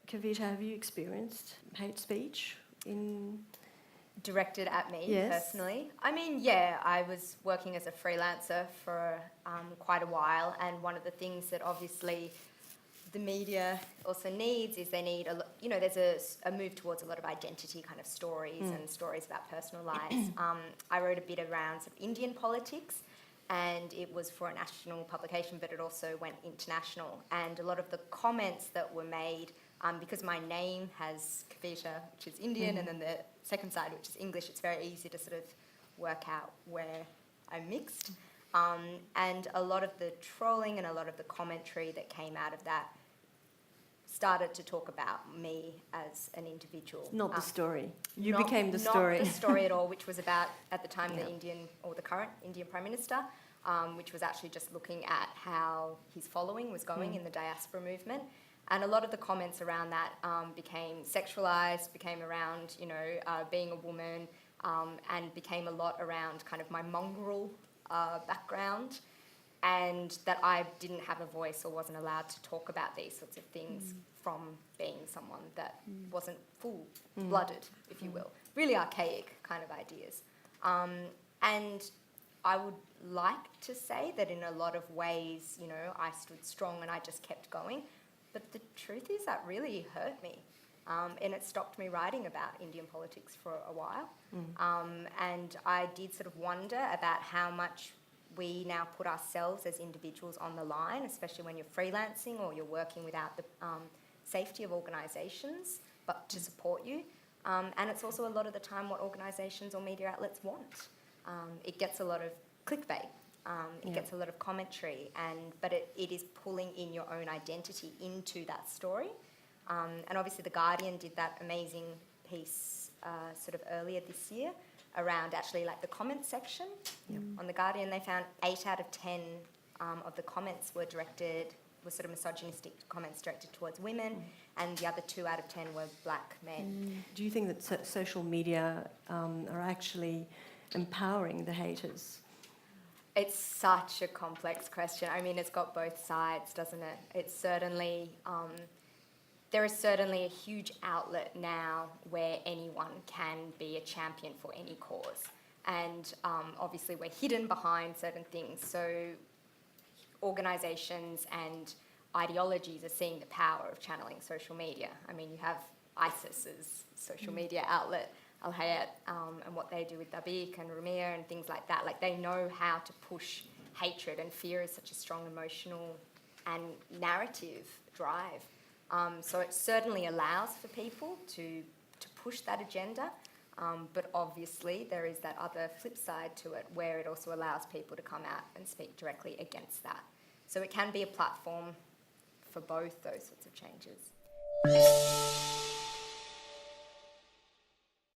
Kavita, have you experienced hate speech in... Directed at me, Yes. personally? I mean, yeah, I was working as a freelancer for quite a while, and one of the things that obviously the media also needs is there's a move towards a lot of identity kind of stories and stories about personal lives. I wrote a bit around sort of Indian politics, and it was for a national publication, but it also went international. And a lot of the comments that were made, because my name has Kavita, which is Indian, and then the second side, which is English, it's very easy to sort of work out where I'm mixed. And a lot of the trolling and a lot of the commentary that came out of that started to talk about me as an individual. Not the story. You became the story. Not the story at all, which was about, at the time, the current Indian Prime Minister, which was actually just looking at how his following was going in the diaspora movement. And a lot of the comments around that became sexualised, became around, being a woman, and became a lot around kind of my mongrel background, and that I didn't have a voice or wasn't allowed to talk about these sorts of things from being someone that wasn't full-blooded, if you will. Really archaic kind of ideas. And I would like to say that in a lot of ways, I stood strong and I just kept going. But the truth is that really hurt me. And it stopped me writing about Indian politics for a while. And I did sort of wonder about how much we now put ourselves as individuals on the line, especially when you're freelancing or you're working without the safety of organisations, but to support you. And it's also a lot of the time what organisations or media outlets want. It gets a lot of clickbait. It gets a lot of commentary, but it is pulling in your own identity into that story. And obviously The Guardian did that amazing piece sort of earlier this year around actually like the comment section. On The Guardian, they found 8 out of 10 of the comments were sort of misogynistic comments directed towards women, and the other 2 out of 10 were black men. Do you think that social media are actually empowering the haters? It's such a complex question. I mean, it's got both sides, doesn't it? It's certainly, there is certainly a huge outlet now where anyone can be a champion for any cause. And obviously we're hidden behind certain things. So organisations and ideologies are seeing the power of channeling social media. I mean, you have ISIS's social media outlet, Al-Hayat, and what they do with Dabiq and Rumir and things like that. Like, they know how to push hatred, and fear is such a strong emotional and narrative drive. So it certainly allows for people to push that agenda, but obviously there is that other flip side to it where it also allows people to come out and speak directly against that. So it can be a platform for both those sorts of changes.